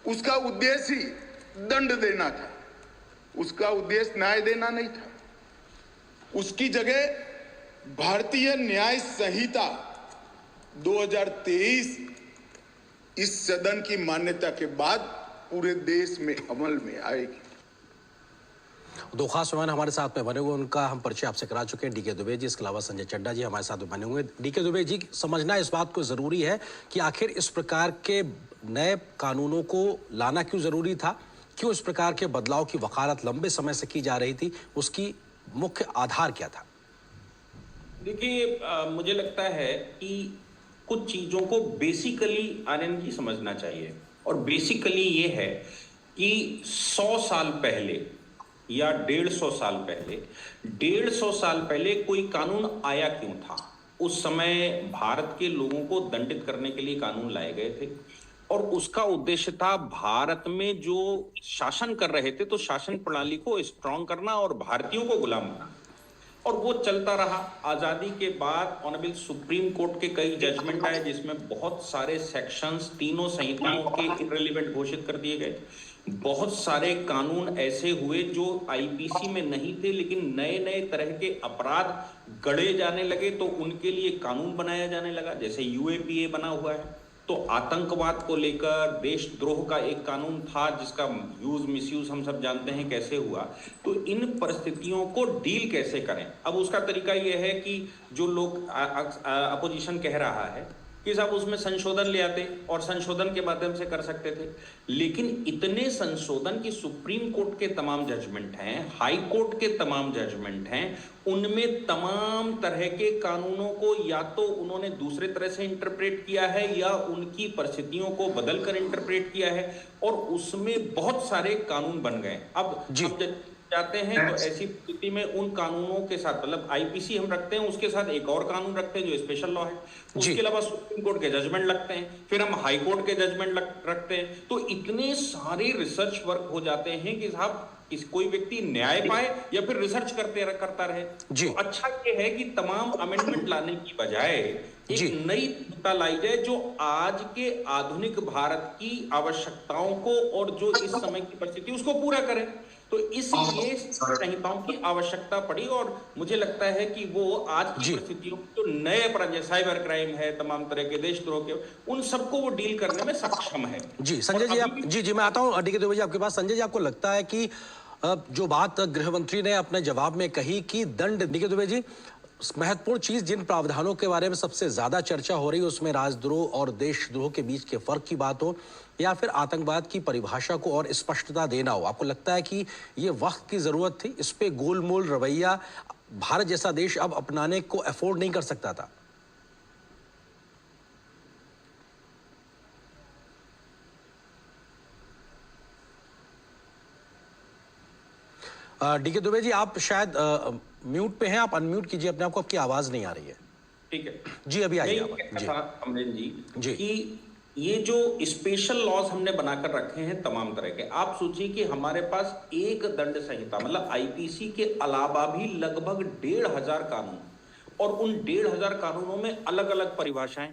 उसका उद्देश्य ही दंड देना था, उसका उद्देश्य न्याय देना नहीं था। उसकी जगह भारतीय न्याय संहिता 2023 इस सदन की मान्यता के बाद पूरे देश में अमल में आएगी। दो खास मेहमान हमारे साथ में बने हुए, उनका हम परिचय आपसे करा चुके हैं, डीके दुबे जी, इसके अलावा संजय चड्ढा जी हमारे साथ में बने हुए। डीके दुबे जी, समझना इस बात को जरूरी है कि आखिर इस प्रकार के नए कानूनों को लाना क्यों जरूरी था, क्यों इस प्रकार के बदलाव की वकालत लंबे समय से की जा रही थी, उसकी मुख्य आधार क्या था? देखिए, मुझे लगता है कि कुछ चीजों को बेसिकली आनंद जी समझना चाहिए, और बेसिकली ये है कि 100 साल पहले या 150 साल पहले 150 साल पहले कोई कानून आया क्यों था। उस समय भारत के लोगों को दंडित करने के लिए कानून लाए गए थे, और उसका उद्देश्य था भारत में जो शासन कर रहे थे तो शासन प्रणाली को स्ट्रांग करना और भारतीयों को गुलाम बनाना। और वो चलता रहा। आजादी के बाद ऑनरेबल सुप्रीम कोर्ट के कई जजमेंट आए जिसमें बहुत सारे सेक्शंस तीनों संहिताओं के इररिलेवेंट घोषित कर दिए गए। बहुत सारे कानून ऐसे हुए जो आईपीसी में नहीं थे, लेकिन नए नए तरह के अपराध गढ़े जाने लगे तो उनके लिए कानून बनाया जाने लगा। जैसे यूएपीए बना हुआ है, तो आतंकवाद को लेकर देशद्रोह का एक कानून था जिसका यूज मिसयूज हम सब जानते हैं कैसे हुआ। तो इन परिस्थितियों को डील कैसे करें, अब उसका तरीका यह है कि जो लोग अपोजिशन कह रहा है कि साहब उसमें संशोधन ले आते और संशोधन के माध्यम से कर सकते थे, लेकिन इतने संशोधन की सुप्रीम कोर्ट के तमाम जजमेंट हैं, हाई कोर्ट के तमाम जजमेंट हैं, उनमें तमाम तरह के कानूनों को या तो उन्होंने दूसरे तरह से इंटरप्रेट किया है या उनकी परिस्थितियों को बदलकर इंटरप्रेट किया है, और उसमें बहुत सारे कानून बन गए। अब जाते हैं तो ऐसी स्थिति में उन कानूनों के साथ, मतलब आईपीसी हम रखते हैं, उसके साथ एक और कानून रखते हैं जो स्पेशल लॉ है, उसके अलावा सुप्रीम कोर्ट के जजमेंट लगते हैं, फिर हम हाई कोर्ट के जजमेंट रखते हैं। तो इतने सारे रिसर्च वर्क हो जाते हैं कि साहब कोई व्यक्ति न्याय पाए या फिर रिसर्च करता रहे। तो अच्छा ये है कि तमाम अमेंडमेंट लाने की बजाय एक नई सत्ता लाई जाए जो आज के आधुनिक भारत की आवश्यकताओं को और जो इस समय की परिस्थिति उसको पूरा करे। तो इसलिए संहिताओं की आवश्यकता पड़ी, और मुझे लगता है कि वो आज की परिस्थितियों जो नए अपराध जैसे साइबर क्राइम है, तमाम तरह के देशद्रोह के, उन सबको वो डील करने में सक्षम है। जी संजय जी, जी मैं आता हूँ डीके दुबे जी आपके पास। संजय जी, आपको लगता है कि जो बात गृह मंत्री ने अपने जवाब में कही कि दंड, डीके दुबे जी, महत्वपूर्ण चीज जिन प्रावधानों के बारे में सबसे ज्यादा चर्चा हो रही है उसमें राजद्रोह और देशद्रोह के बीच के फर्क की बात हो या फिर आतंकवाद की परिभाषा को और स्पष्टता देना हो, आपको लगता है कि ये वक्त की जरूरत थी, इस पे गोलमोल रवैया भारत जैसा देश अब अपनाने को अफोर्ड नहीं कर सकता था? डीके दुबे जी, आप शायद म्यूट पे हैं, आप अनम्यूट कीजिए अपने आप को, आपकी आवाज नहीं आ रही है। ठीक है जी, अभी आइए अमरेंद्र जी कि ये जो स्पेशल लॉज हमने बनाकर रखे हैं तमाम तरह के, आप सोचिए कि हमारे पास एक दंड संहिता मतलब आईपीसी के अलावा भी लगभग 1500 कानून, और उन 1500 कानूनों में अलग अलग परिभाषाएं,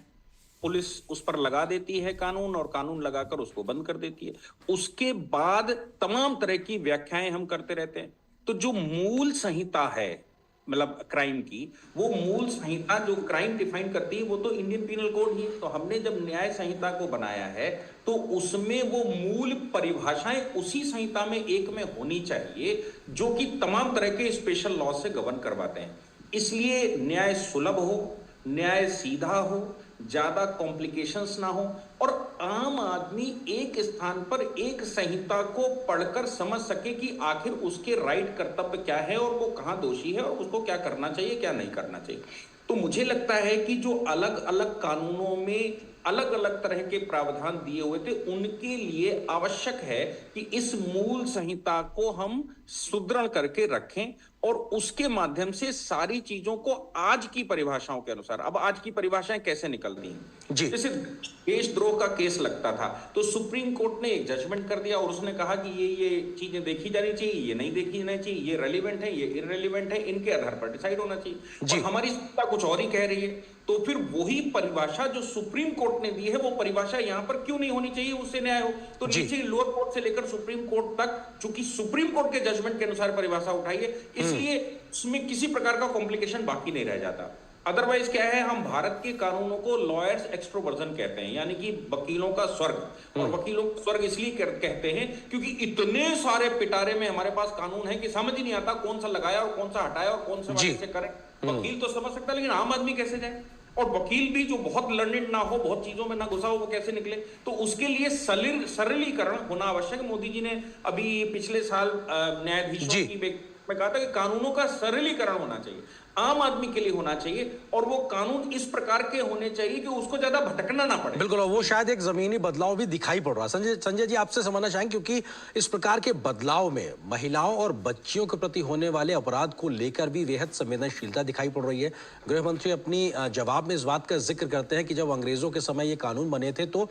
पुलिस उस पर लगा देती है कानून और कानून लगाकर उसको बंद कर देती है। उसके बाद तमाम तरह की व्याख्याएं हम करते रहते हैं। तो जो मूल संहिता है मतलब क्राइम की, वो मूल संहिता जो क्राइम डिफाइन करती है वो तो इंडियन पीनल कोड ही है। तो हमने जब न्याय संहिता को बनाया है तो उसमें वो मूल परिभाषाएं उसी संहिता में एक में होनी चाहिए जो कि तमाम तरह के स्पेशल लॉ से गवर्न करवाते हैं। इसलिए न्याय सुलभ हो, न्याय सीधा हो, ज्यादा कॉम्प्लिकेशंस ना हो, और आम आदमी एक स्थान पर एक संहिता को पढ़कर समझ सके कि आखिर उसके राइट कर्तव्य क्या है और वो कहां दोषी है और उसको क्या करना चाहिए क्या नहीं करना चाहिए। तो मुझे लगता है कि जो अलग अलग कानूनों में अलग अलग तरह के प्रावधान दिए हुए थे उनके लिए आवश्यक है कि इस मूल संहिता को हम सुदृढ़ करके रखें और उसके माध्यम से सारी चीजों को आज की परिभाषाओं के अनुसार, अब आज की परिभाषाएं कैसे निकलती हैं, जैसे देशद्रोह का केस लगता था तो सुप्रीम कोर्ट ने एक जजमेंट कर दिया और उसने कहा कि ये चीजें देखी जानी चाहिए, ये नहीं देखी जानी चाहिए, ये रेलिवेंट है, ये इररेलिवेंट है, इनके आधार पर डिसाइड होना चाहिए। और हमारी सत्ता कुछ और ही कह रही है तो फिर वही परिभाषा जो सुप्रीम कोर्ट ने दी है वो परिभाषा यहां पर क्यों नहीं होनी चाहिए, उससे न्याय हो। तो नीचे लोअर कोर्ट से लेकर सुप्रीम कोर्ट तक, चूंकि सुप्रीम कोर्ट के जजमेंट के अनुसार परिभाषा उठाई है, इसलिए उसमें किसी प्रकार का कॉम्प्लिकेशन बाकी नहीं रह जाता। अदरवाइज क्या है, हम भारत के कानूनों को लॉयर्स एक्सट्रोवर्जन कहते हैं, यानी कि वकीलों का स्वर्ग। और वकीलों का स्वर्ग इसलिए कहते हैं क्योंकि इतने सारे पिटारे में हमारे पास कानून है कि समझ ही नहीं आता कौन सा लगाया और कौन सा हटाया और कौन सा कैसे करें। वकील तो समझ सकता है, लेकिन आम आदमी कैसे जाए? और वकील भी जो बहुत लर्निड ना हो, बहुत चीजों में ना घुसा हो, वो कैसे निकले? तो उसके लिए सरलीकरण होना आवश्यक है। मोदी जी ने अभी पिछले साल न्यायाधीशों की मैं कहा था कि कानूनों का सरलीकरण होना चाहिए, आम आदमी के लिए होना चाहिए, और वो कानून इस प्रकार के होने चाहिए कि उसको ज्यादा भटकना ना पड़े। बिल्कुल, और वो शायद एक जमीनी बदलाव भी दिखाई पड़ रहा है। संजय जी, आपसे समझना चाहेंगे, क्योंकि इस प्रकार के बदलाव में महिलाओं और बच्चियों के प्रति होने वाले अपराध को लेकर भी बेहद संवेदनशीलता दिखाई पड़ रही है। गृह मंत्री अपनी जवाब में इस बात का जिक्र करते हैं कि जब अंग्रेजों के समय ये कानून बने थे तो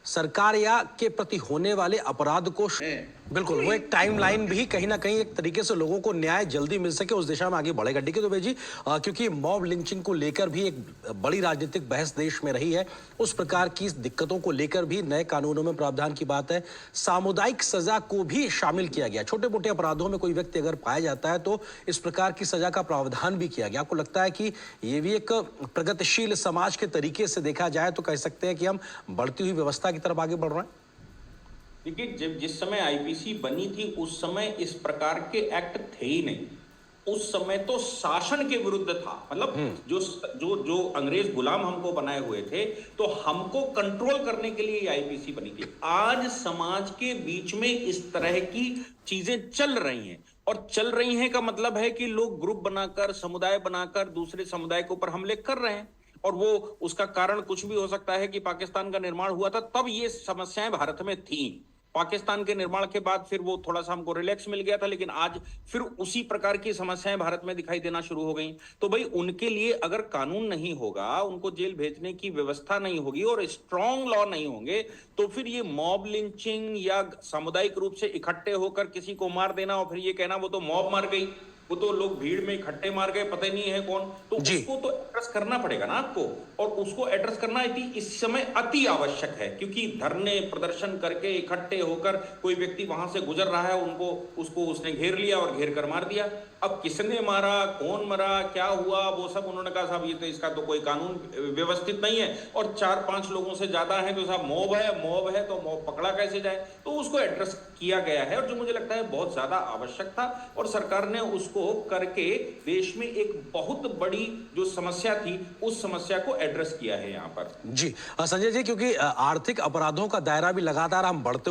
सरकार या के प्रति होने वाले अपराध को, बिल्कुल, वो एक टाइमलाइन भी कहीं ना कहीं एक तरीके से लोगों को न्याय जल्दी मिल सके उस दिशा में आगे बढ़ेगा। डीके दुबे जी, क्योंकि मॉब लिंचिंग को लेकर भी एक बड़ी राजनीतिक बहस देश में रही है, उस प्रकार की दिक्कतों को लेकर भी नए कानूनों में प्रावधान की बात है। सामुदायिक सजा को भी शामिल किया गया, छोटे मोटे अपराधों में कोई व्यक्ति अगर पाया जाता है तो इस प्रकार की सजा का प्रावधान भी किया गया। आपको लगता है कि ये भी एक प्रगतिशील समाज के तरीके से देखा जाए तो कह सकते हैं कि हम बढ़ती हुई व्यवस्था की तरफ आगे बढ़ रहे हैं? देखिए, जब जिस समय आईपीसी बनी थी उस समय इस प्रकार के एक्ट थे ही नहीं। उस समय तो शासन के विरुद्ध था, मतलब जो जो जो अंग्रेज गुलाम हमको बनाए हुए थे, तो हमको कंट्रोल करने के लिए आईपीसी बनी थी। आज समाज के बीच में इस तरह की चीजें चल रही हैं, और चल रही हैं का मतलब है कि लोग ग्रुप बनाकर, समुदाय बनाकर दूसरे समुदाय के ऊपर हमले कर रहे हैं। और वो उसका कारण कुछ भी हो सकता है कि पाकिस्तान का निर्माण हुआ था तब ये समस्याएं भारत में थी। पाकिस्तान के निर्माण के बाद फिर वो थोड़ा सा हमको रिलैक्स मिल गया था, लेकिन आज फिर उसी प्रकार की समस्याएं भारत में दिखाई देना शुरू हो गई। तो भाई, उनके लिए अगर कानून नहीं होगा, उनको जेल भेजने की व्यवस्था नहीं होगी और स्ट्रॉन्ग लॉ नहीं होंगे, तो फिर ये मॉब लिंचिंग या सामुदायिक रूप से इकट्ठे होकर किसी को मार देना और फिर ये कहना वो तो मॉब मार गई, वो तो लोग भीड़ में इकट्ठे मार गए, पता ही नहीं है कौन, तो उसको तो एड्रेस करना पड़ेगा ना आपको। और उसको एड्रेस करना इस समय अति आवश्यक है, क्योंकि धरने प्रदर्शन करके इकट्ठे होकर कोई व्यक्ति वहां से गुजर रहा है, उसको उसने घेर लिया और घेर कर मार दिया। अब किसने मारा, कौन मरा, क्या हुआ, वो सब उन्होंने कहा साहब ये तो इसका तो कोई कानून व्यवस्थित नहीं है, और 4-5 लोगों से ज्यादा है तो साहब मॉब है तो मॉब पकड़ा कैसे जाए। तो उसको एड्रेस किया गया है, और जो मुझे लगता है बहुत ज्यादा आवश्यक था, और सरकार ने उसको करके देश में एक बहुत बड़ी जो समस्या थी उस समस्या को एड्रेस किया है यहाँ पर। जी संजय जी, क्योंकि आर्थिक अपराधों का दायरा भी लगातार हम बढ़ते